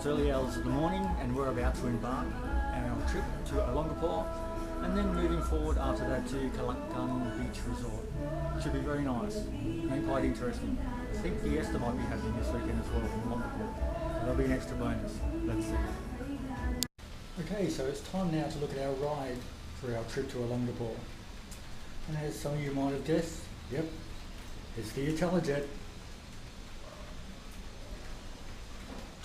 It's early hours of the morning and we're about to embark on our trip to Olongapo and then moving forward after that to Kalakan Beach Resort. It should be very nice and quite interesting. I think Fiesta might be happening this weekend as well from Olongapo. That'll be an extra bonus. Let's see. Okay, so it's time now to look at our ride for our trip to Olongapo. And as some of you might have guessed, yep, it's the Intellijet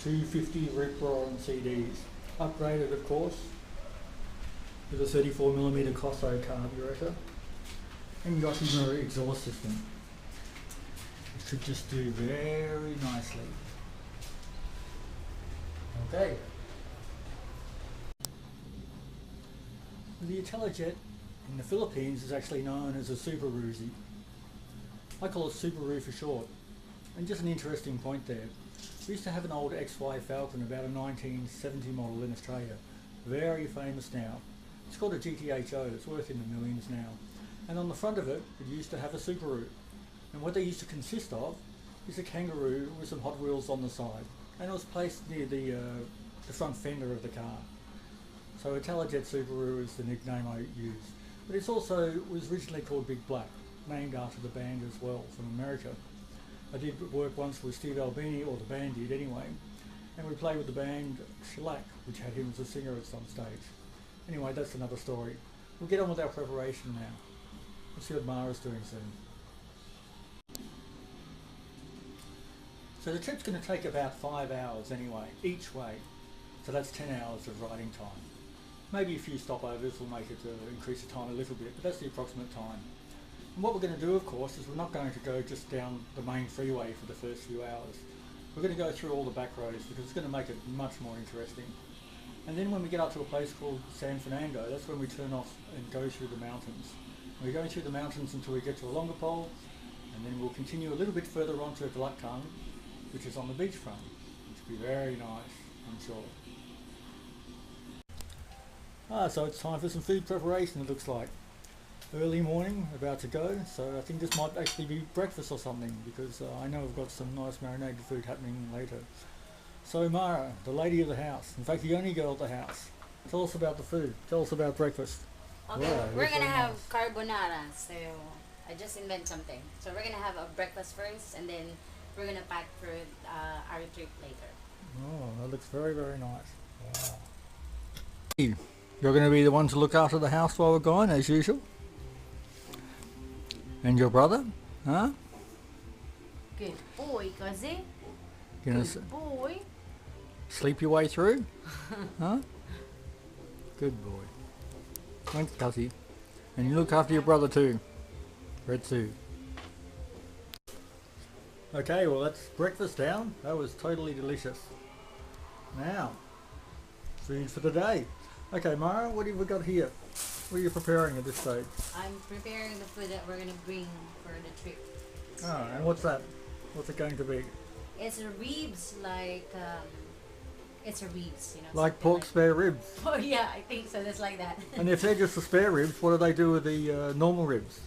250 Rip Roaring CDs, upgraded of course, with a 34mm Cosso carburetor and Yoshi's exhaust system. It should just do very nicely. Okay. The Intellijet in the Philippines is actually known as a Super Cruze. I call it Subaru for short. And just an interesting point there. We used to have an old XY Falcon, about a 1970 model in Australia. Very famous now. It's called a GTHO, it's worth in the millions now. And on the front of it, it used to have a Subaru. And what they used to consist of is a kangaroo with some Hot Wheels on the side. And it was placed near the front fender of the car. So Intellijet Subaru is the nickname I use. But it was originally called Big Black, named after the band as well, from America. I did work once with Steve Albini, or the band did anyway, and we played with the band Shellac, which had him as a singer at some stage. Anyway, that's another story. We'll get on with our preparation now. Let's see what Mara's doing soon. So the trip's going to take about 5 hours anyway, each way. So that's 10 hours of riding time. Maybe a few stopovers will make it increase the time a little bit, but that's the approximate time. And what we're going to do, of course, is we're not going to go just down the main freeway for the first few hours. We're going to go through all the back roads because it's going to make it much more interesting. And then when we get up to a place called San Fernando, that's when we turn off and go through the mountains. We're going through the mountains until we get to Olongapo, and then we'll continue a little bit further on to Kalakan, which is on the beachfront, which will be very nice, I'm sure. So it's time for some food preparation, it looks like. Early morning, about to go, so I think this might actually be breakfast or something, because I know I've got some nice marinated food happening later. So Mara, the lady of the house, in fact the only girl at the house, tell us about the food, tell us about breakfast. Okay, wow, we're gonna have carbonara, so I just invent something. So we're gonna have a breakfast first, and then we're gonna pack for our trip later. Oh, that looks very, very nice. Wow. You're going to be the one to look after the house while we're gone, as usual? And your brother? Huh? Good boy, Kazi. Good boy. Sleep your way through? Huh? Good boy. Thanks, Kazi. And you look after your brother too. Red too. Okay, well that's breakfast down. That was totally delicious. Now, food for the day. Okay, Mara, what have we got here? What are you preparing at this stage? I'm preparing the food that we're going to bring for the trip. Oh, and what's that? What's it going to be? It's a ribs, it's a ribs, you know. Like pork spare ribs? Oh yeah, I think so, that's like that. And if they're just the spare ribs, what do they do with the normal ribs?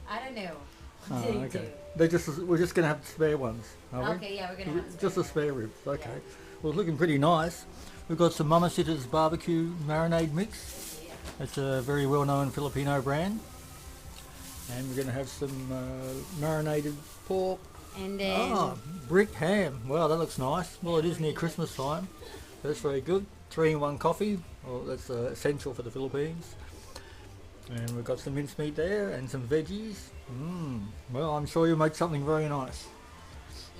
I don't know. Oh, okay. We're just going to have the spare ones, are we? Okay, yeah, we're going to have just the spare ribs, okay. Yeah. Well, it's looking pretty nice. We've got some Mamacita's barbecue marinade mix. Yeah. It's a very well-known Filipino brand. And we're going to have some marinated pork. And then... brick ham. Wow, that looks nice. Well, it is near Christmas time. That's very good. 3-in-1 coffee. Well, that's essential for the Philippines. And we've got some mincemeat there and some veggies. Well, I'm sure you'll make something very nice.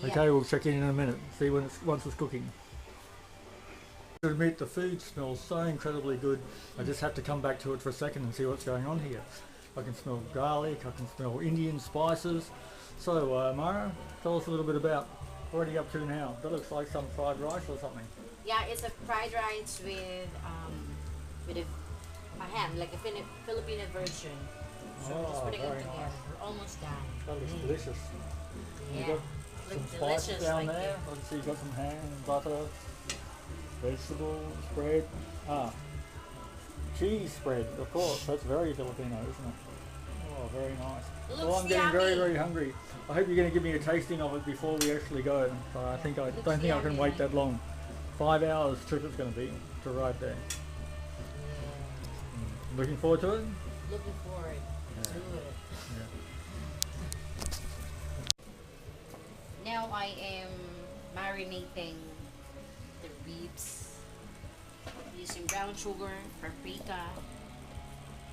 Yeah. Okay, we'll check in a minute. See once it's cooking. To admit, the food smells so incredibly good. I just have to come back to it for a second and see what's going on here. I can smell garlic, I can smell Indian spices. So Mara, tell us a little bit about what are you up to now? That looks like some fried rice or something. Yeah, it's a fried rice with a ham, like a Filipino version. So we're just putting it together. Nice. We're almost done. That looks delicious. Yeah, you've got some spices down there. Let's see, you've got some ham, butter, vegetables, bread. Cheese spread, of course. That's very Filipino, isn't it? Oh, very nice. Well, I'm getting very, very hungry. I hope you're going to give me a tasting of it before we actually go. I don't think I can wait that long. 5 hours trip it's going to be to ride there. Looking forward to it? Looking forward to it. Yeah. Now I am marinating the ribs using brown sugar, paprika,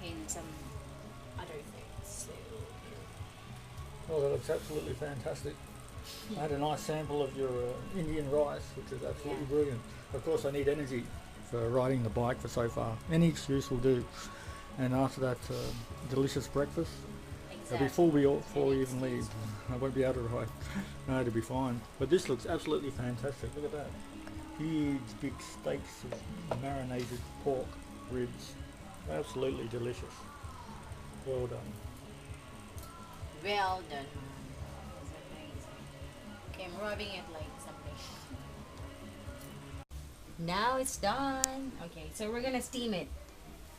and some other things. Oh, that looks absolutely fantastic. I had a nice sample of your Indian rice, which is absolutely brilliant. Of course, I need energy for riding the bike for so far. Any excuse will do. And after that delicious breakfast, I'll be full before we even leave. I won't be able to ride. No, it'll be fine. But this looks absolutely fantastic. Look at that. Huge, big steaks of marinated pork ribs. Absolutely delicious. Well done. Well done. It's amazing. Okay, I'm rubbing it like something. Now it's done. Okay, so we're gonna steam it.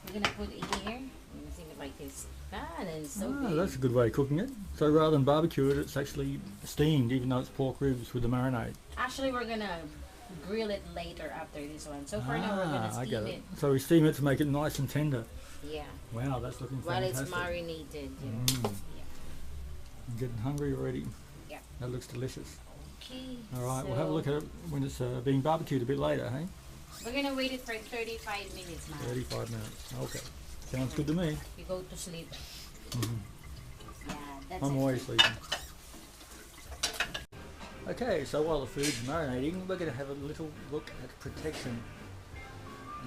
We're gonna put it here. We're gonna steam it like this. That is so big. That's a good way of cooking it. So rather than barbecue it, it's actually steamed, even though it's pork ribs with the marinade. Actually, we're gonna grill it later after this one. So for now, we're gonna steam I get it. So we steam it to make it nice and tender. Yeah. Wow, that's looking While fantastic. it's marinated, you know. Yeah. I'm getting hungry already. Yeah. That looks delicious. Okay. All right, so we'll have a look at it when it's being barbecued a bit later, hey? we're gonna wait it for 35 minutes, man. 35 minutes. Okay. Sounds good to me. You go to sleep. Mm-hmm. Yeah, that's I'm it. always sleeping. Okay, so while the food's marinating, we're going to have a little look at protection.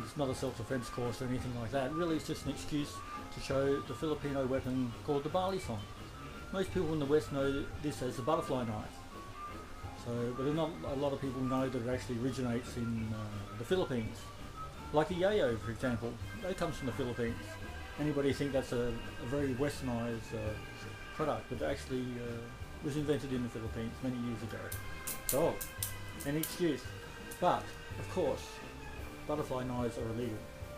It's not a self-defense course or anything like that. Really, it's just an excuse to show the Filipino weapon called the barley song. Most people in the West know this as the butterfly knife. So, but not a lot of people know that it actually originates in the Philippines. Like a yayo, for example, that comes from the Philippines. Anybody think that's a very westernized product, but it actually was invented in the Philippines many years ago. So, any excuse. But, of course, butterfly knives are illegal.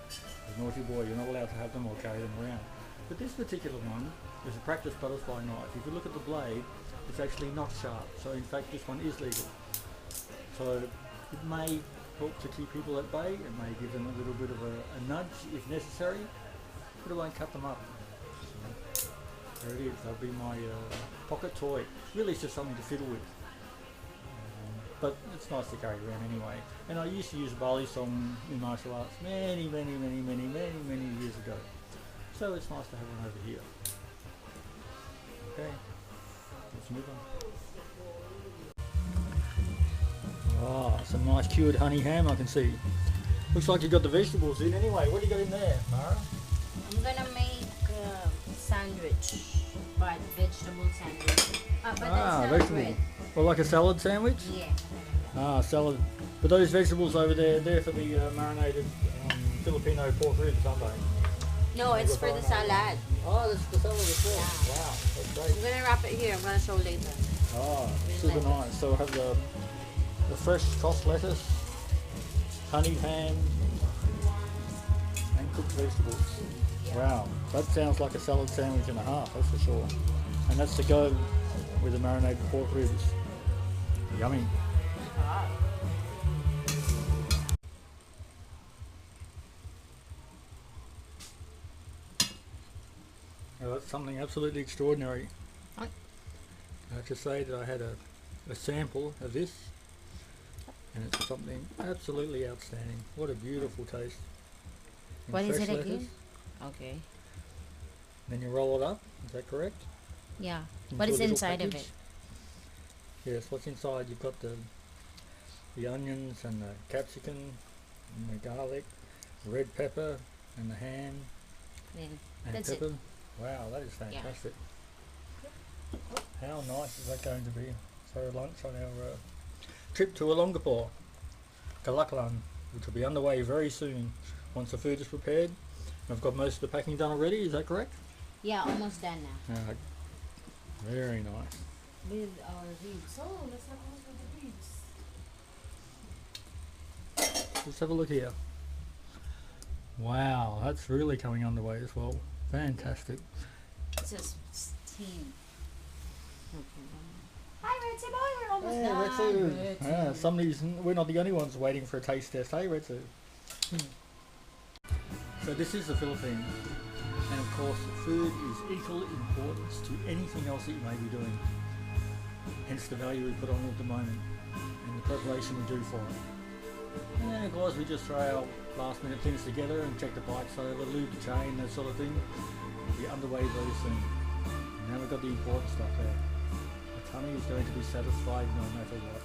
As a naughty boy, you're not allowed to have them or carry them around. But this particular one is a practice butterfly knife. If you look at the blade, it's actually not sharp. So in fact, this one is legal. So it may help to keep people at bay. It may give them a little bit of a nudge if necessary, but it won't cut them up. So there it is. That'll be my pocket toy. Really, it's just something to fiddle with. But it's nice to carry around anyway. And I used to use a barley song in martial arts many years ago. So it's nice to have one over here. Okay, let's move on. Oh, some nice cured honey ham I can see. Looks like you got the vegetables in anyway. What do you got in there, Mara? I'm gonna make a sandwich, but vegetable sandwich. But that's not bread. Well, like a salad sandwich? Yeah. Salad. But those vegetables over there, they're for the marinated Filipino pork ribs, aren't they? No, it's for the salad. Oh, that's the salad as well. Yeah. Wow, that's great. I'm gonna wrap it here. I'm gonna show later. Oh, super nice. So we'll have the fresh tossed lettuce, honey ham, and cooked vegetables. Yeah. Wow, that sounds like a salad sandwich and a half, that's for sure. And that's to go with the marinated pork ribs. Yummy. Now that's something absolutely extraordinary. I have to say that I had a sample of this, and it's something absolutely outstanding. What a beautiful taste. And What is fresh it lettuce. again? Okay. Then you roll it up, is that correct? Yeah. Into What a is little inside of package. it? Yes, what's inside? You've got the onions and the capsicum and the garlic, red pepper and the ham Yeah. and That's pepper. it. Wow, that is fantastic. How nice is that going to be for lunch on our trip to Olongapo, Kalaklan, which will be underway very soon once the food is prepared. I've got most of the packing done already, is that correct? Yeah, almost done now. Very nice. With our ribs. Oh, let's have a look at the ribs. Let's have a look here. Wow, that's really coming underway as well. Fantastic. This is steam. Okay. Hi, Retsu boy, we're almost Yeah, done. Retsu. Yeah, we're not the only ones waiting for a taste test, hey Retsu? So this is the Philippines, and of course food is equal importance to anything else that you may be doing. Hence the value we put on it at the moment, and the preparation we do for it. And then of course we just throw our last minute things together and check the bikes over, lube the chain, that sort of thing. We'll be underway very soon. And now we've got the important stuff there. The tummy is going to be satisfied no matter what.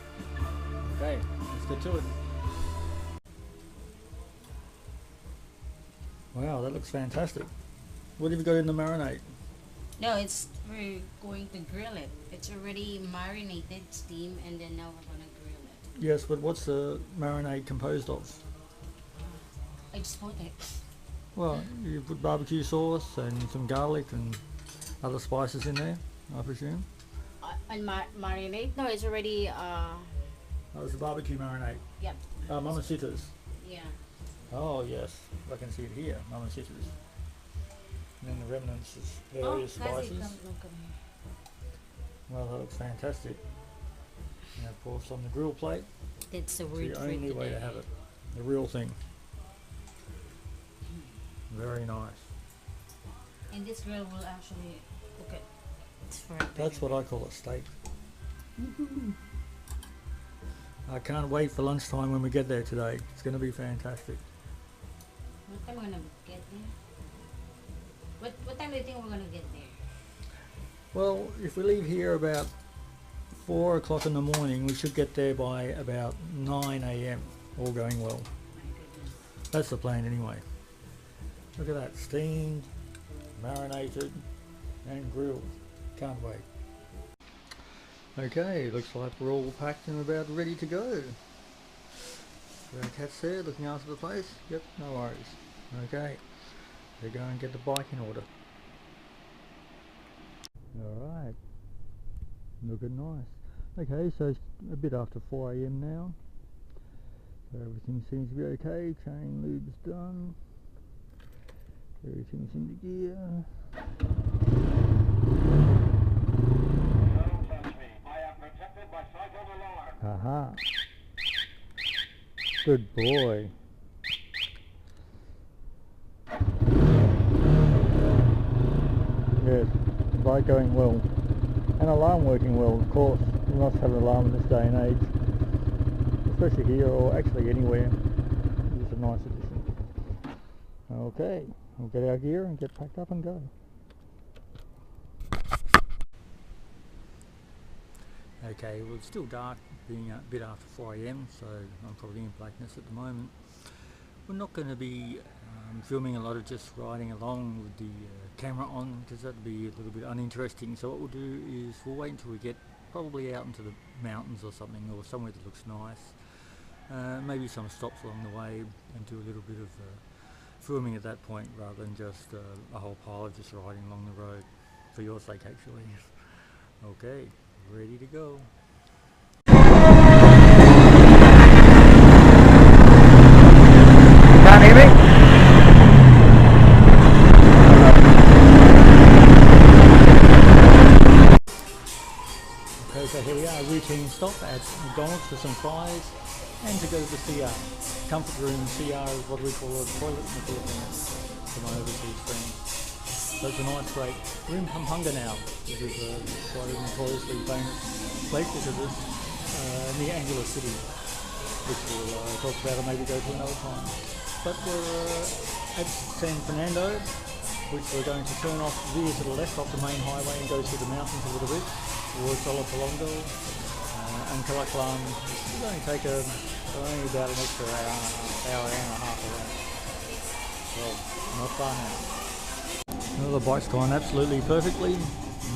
Okay, let's get to it. Wow, that looks fantastic. What have you got in the marinade? No, we're going to grill it. It's already marinated, steam, and then now we're gonna grill it. Yes, but what's the marinade composed of? I just put it. Well, you put barbecue sauce and some garlic and other spices in there, I presume. And marinade? No, it's already. Oh, it's a barbecue marinade. Yep. Mamacita's. Yeah. Oh yes, I can see it here, Mamacita's. And then the remnants is various spices. Come here. Well, that looks fantastic. And of course on the grill plate, That's the it's word the for only it way to today. have it. The real thing. Very nice. And this grill will actually cook it. It's for That's what I call a steak. I can't wait for lunchtime when we get there today. It's going to be fantastic. What time we're gonna get there? What time do you think we're gonna get there? Well, if we leave here about 4 o'clock in the morning, we should get there by about 9 a.m. all going well. My goodness. That's the plan anyway. Look at that, steamed, marinated and grilled. Can't wait. Okay, looks like we're all packed and about ready to go. Our cat's there looking after the place. Yep, no worries. Okay, we're going to get the bike in order. Alright, looking nice. Okay, so it's a bit after 4 a.m. now. So everything seems to be okay. Chain lube's done. Everything's into gear. Don't touch me. I am protected by cyclone alarm. Aha. Good boy. Yes, bike going well. And alarm working well, of course. You must have an alarm in this day and age. Especially here, or actually anywhere. It's a nice addition. Okay, we'll get our gear and get packed up and go. Okay, well it's still dark, being a bit after 4 a.m, so I'm probably in blackness at the moment. We're not going to be filming a lot of just riding along with the camera on, because that'd be a little bit uninteresting. So what we'll do is we'll wait until we get probably out into the mountains or something, or somewhere that looks nice. Maybe some stops along the way and do a little bit of filming at that point, rather than just a whole pile of just riding along the road, for your sake actually. Okay, ready to go. Can't hear me? Okay, so here we are, routine stop at McDonald's for some fries and to go to the CR. Comfort room. CR is what we call a toilet in the Philippines for my overseas friends. So it's a nice break. We're in Pampanga now, which is quite a notoriously famous place because it's near Angular City, which we'll talk about or maybe go to another time. But we're at San Fernando, which we're going to turn off, veer to the left off the main highway and go through the mountains a little bit towards Olongapo and Kalaklan. It's going to take only about an extra hour and a half around. Well, not far now. Well, the bike's gone absolutely perfectly,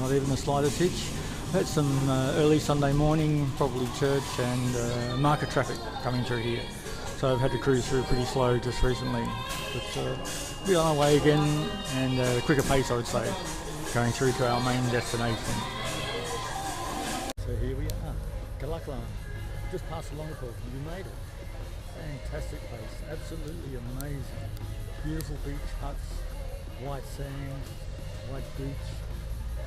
not even the slightest hitch. Had some early Sunday morning, probably church and market traffic coming through here. So I've had to cruise through pretty slow just recently. But be on our way again, and a quicker pace I would say, going through to our main destination. So here we are, Kalaklan, just past Olongapo. We made it. Fantastic place, absolutely amazing. Beautiful beach huts, white sand, white beach,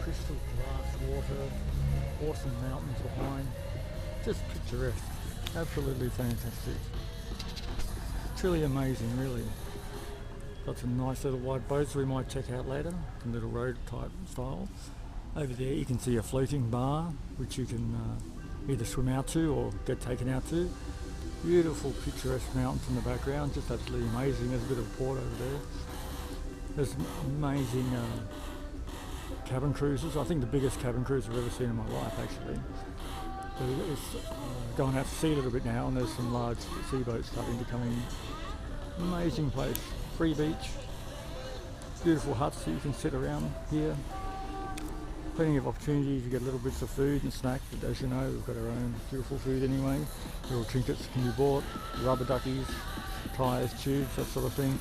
crystal glass water, awesome mountains behind. Just picturesque. Absolutely fantastic. Truly amazing, really. Got some nice little white boats we might check out later, some little road type style. Over there you can see a floating bar which you can either swim out to or get taken out to. Beautiful picturesque mountains in the background, just absolutely amazing. There's a bit of a port over there. There's amazing cabin cruises. I think the biggest cabin cruise I've ever seen in my life actually. So it's going out to sea a little bit now, and there's some large sea boats starting to come in. Amazing place. Free beach, beautiful huts that you can sit around here. Plenty of opportunities to get little bits of food and snacks, but as you know, we've got our own beautiful food anyway. Little trinkets can be bought, rubber duckies, tyres, tubes, that sort of thing.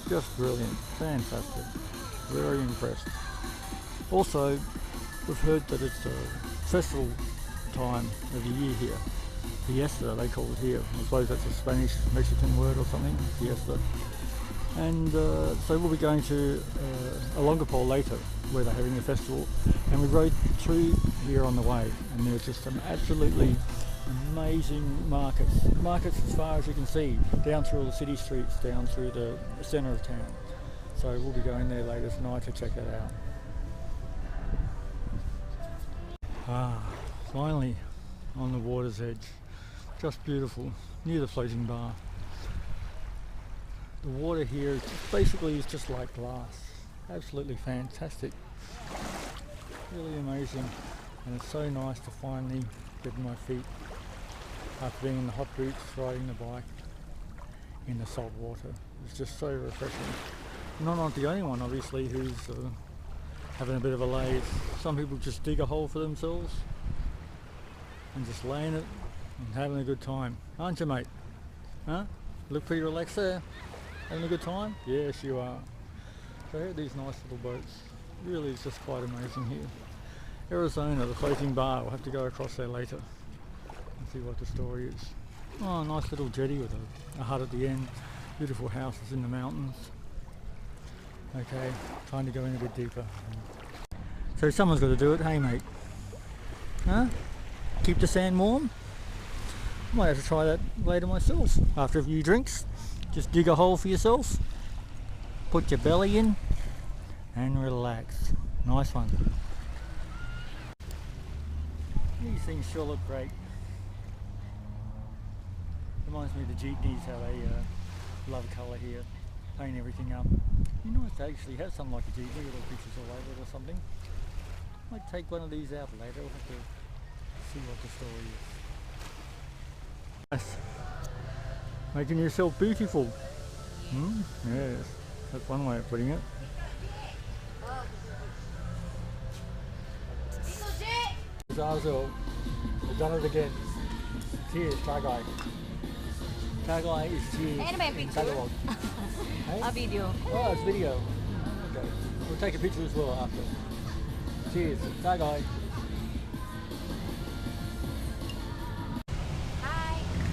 Just brilliant, fantastic, very impressed. Also, we've heard that it's a festival time of the year here. Fiesta, they call it here. I suppose that's a Spanish Mexican word or something, Fiesta. And so we'll be going to Olongapo later, where they're having a festival, and we rode through here on the way, and there's just some absolutely amazing markets as far as you can see, down through all the city streets, down through the centre of town. So we'll be going there later tonight to check that out. Finally on the water's edge, just beautiful, near the floating bar. The water here basically is just like glass. Absolutely fantastic. Really amazing. And it's so nice to finally get my feet after being in the hot boots, riding the bike in the salt water. It's just so refreshing. I'm not the only one obviously who's having a bit of a laze. Some people just dig a hole for themselves and just lay in it and having a good time. Aren't you, mate? Huh? Look pretty relaxed there. Having a good time? Yes, you are. So here are these nice little boats. Really, it's just quite amazing here. Arizona, the floating bar. We'll have to go across there later and see what the story is. Oh, nice little jetty with a hut at the end. Beautiful houses in the mountains. Okay, time to go in a bit deeper. So someone's got to do it, hey mate? Huh? Keep the sand warm? Might have to try that later myself. After a few drinks, just dig a hole for yourself, put your belly in and relax. Nice one. These things sure look great. Reminds me of the jeepneys, how they love colour here, paint everything up. You know, to actually have something like a jeepney with little pictures all over it or something. Might take one of these out later. We'll have to see what the story is. Nice. Making yourself beautiful. Yes, that's one way of putting it. Azazel, we've done it again. Cheers, Tagay. Tagay is cheers in Tagalog. Hey? A video. Oh, it's video. Okay. We'll take a picture as well after. Cheers, Tagay.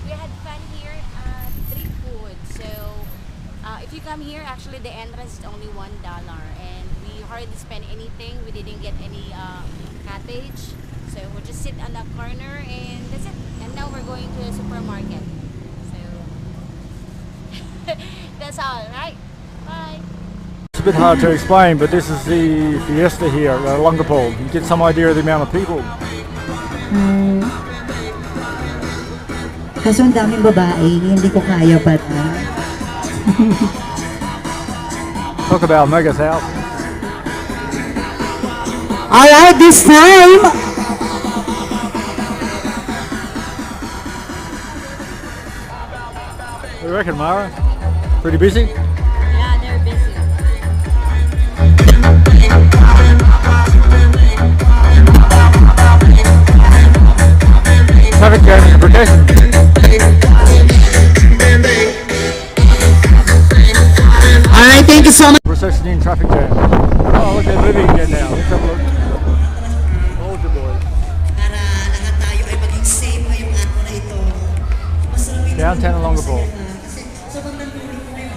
We had fun here at Street Food. So if you come here, actually the entrance is only $1 and we hardly spend anything. We didn't get any cottage, so we'll just sit on the corner and that's it. And now we're going to the supermarket. So that's all, right? Bye. It's a bit hard to explain, but this is the Fiesta here at Olongapo. You get some idea of the amount of people. Kaso ang daming babae, hindi ko kaya pa. Talk about Mega's house. Alright, this time! What do you reckon, Mara? Pretty busy? Yeah, they're busy. Traffic jam is a protection. Alright, thank you so much. Recession in traffic jam. Oh, look, they're moving again now. Let's have a look. Hold your boys. Para lahat tayo ay maging safe ngayong araw na ito. Downtown Olongapo.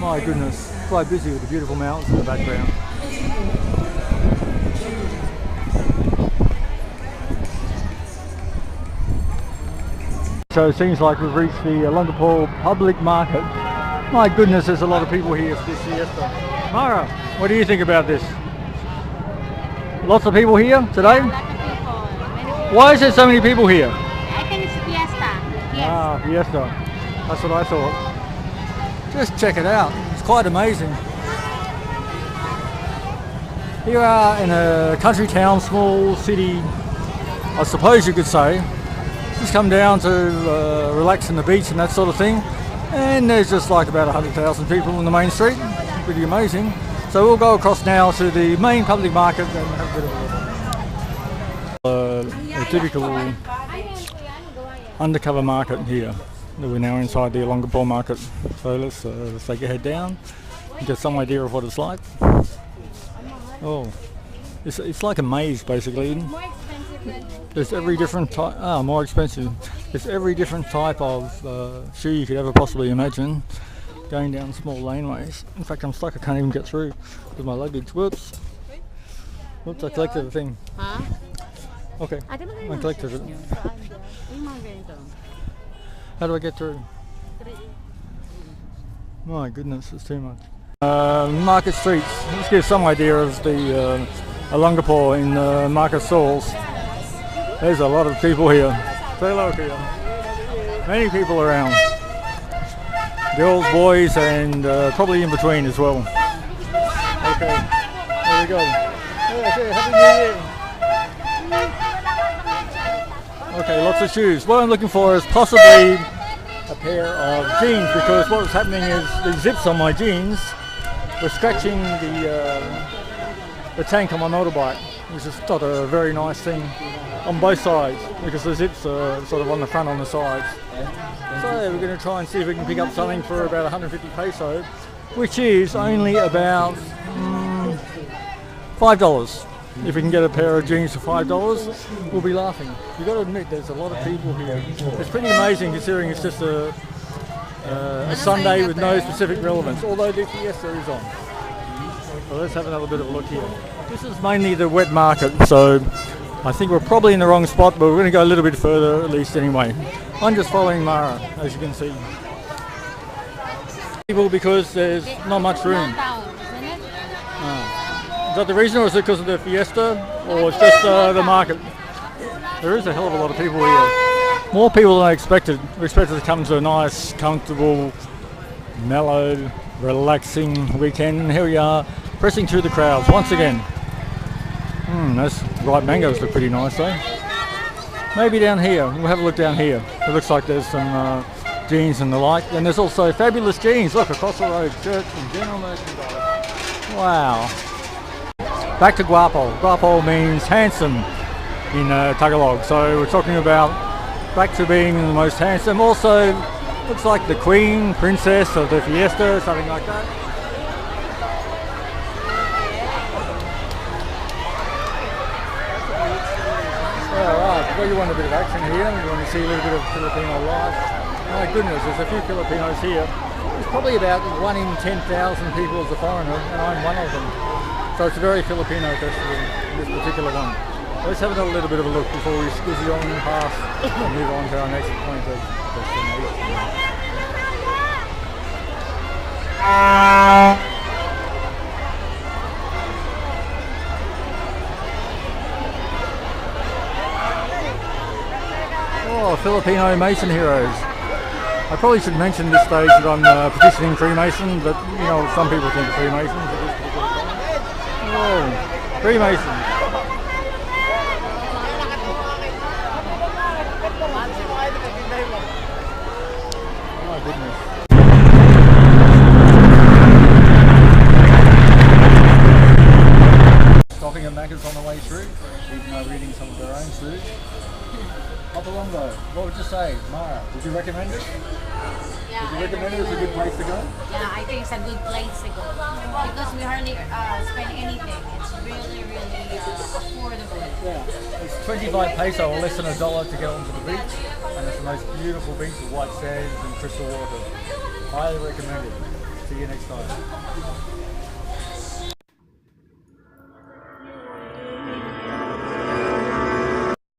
My goodness, quite busy with the beautiful mountains in the background. So it seems like we've reached the Olongapo public market. My goodness, there's a lot of people here for this Fiesta. Mara, what do you think about this? Lots of people here today? A lot of people. Many people. Why is there so many people here? I think it's Fiesta. Yes. Ah, Fiesta. That's what I thought. Just check it out. It's quite amazing. Here we are in a country town, small city, I suppose you could say. Just come down to relax on the beach and that sort of thing. And there's just like about 100,000 people on the main street. Pretty amazing. So we'll go across now to the main public market and have a bit of a typical undercover market here. We're now inside the Olongapo market. So let's take a head down and get some idea of what it's like. Oh, it's like a maze basically. More expensive than There's every different type. More expensive. There's every different type of shoe you could ever possibly imagine. Going down small laneways. In fact, I'm stuck. I can't even get through with my luggage. Whoops. Whoops! I collected the thing. Huh? Okay, I collected it. How do I get through? My goodness, it's too much. Market streets. Let's give some idea of the Olongapo in market stalls. There's a lot of people here. Say hello to you. Many people around. Girls, boys, and probably in between as well. Okay, there we go. Happy New Year. Okay, lots of shoes. What I'm looking for is possibly a pair of jeans, because what was happening is the zips on my jeans were scratching the tank on my motorbike, which is not a very nice thing on both sides, because the zips are sort of on the front on the sides. So we're going to try and see if we can pick up something for about 150 peso, which is only about $5. If we can get a pair of jeans for $5, we'll be laughing. You've got to admit, there's a lot of people here. It's pretty amazing considering it's just a Sunday with no specific relevance, although the Fiesta is on. So let's have another bit of a look here. This is mainly the wet market, so I think we're probably in the wrong spot, but we're going to go a little bit further at least anyway. I'm just following Mara, as you can see. People, because there's not much room. Is that the reason, or is it because of the Fiesta, or it's just the market? There is a hell of a lot of people here. More people than I expected. We expected to come to a nice, comfortable, mellow, relaxing weekend, and here we are, pressing through the crowds once again. Those ripe mangoes look pretty nice though. Maybe down here, we'll have a look down here. It looks like there's some jeans and the like, and there's also fabulous jeans. Look, across the road, shirts and general merchandise. Wow. Back to guapo. Guapo means handsome in Tagalog, so we're talking about back to being the most handsome. Also, looks like the queen, princess of the Fiesta, something like that. Alright, well, you want a bit of action here, you want to see a little bit of Filipino life. My goodness, there's a few Filipinos here. There's probably about 1 in 10,000 people as a foreigner, and I'm one of them. So it's a very Filipino festival, this particular one. Let's have a little bit of a look before we squizzy on past and move on to our next point of destination. Oh, Filipino Mason heroes. I probably should mention at this stage that I'm petitioning Freemason, but you know, some people think of Freemasons at this particular time. Oh, Freemason. Oh my goodness. Stopping at Macca's on the way through, even though reading some of their own food. Hopalongo, what would you say, Mara? Would you recommend it? Yeah, Would you recommend it as a good place to go? Yeah, I think it's a good place to go because we hardly spend anything. It's really, really affordable. Yeah, it's 25 peso or less than $1 to get onto the beach, and it's the most beautiful beach with white sands and crystal water. Highly recommended. See you next time.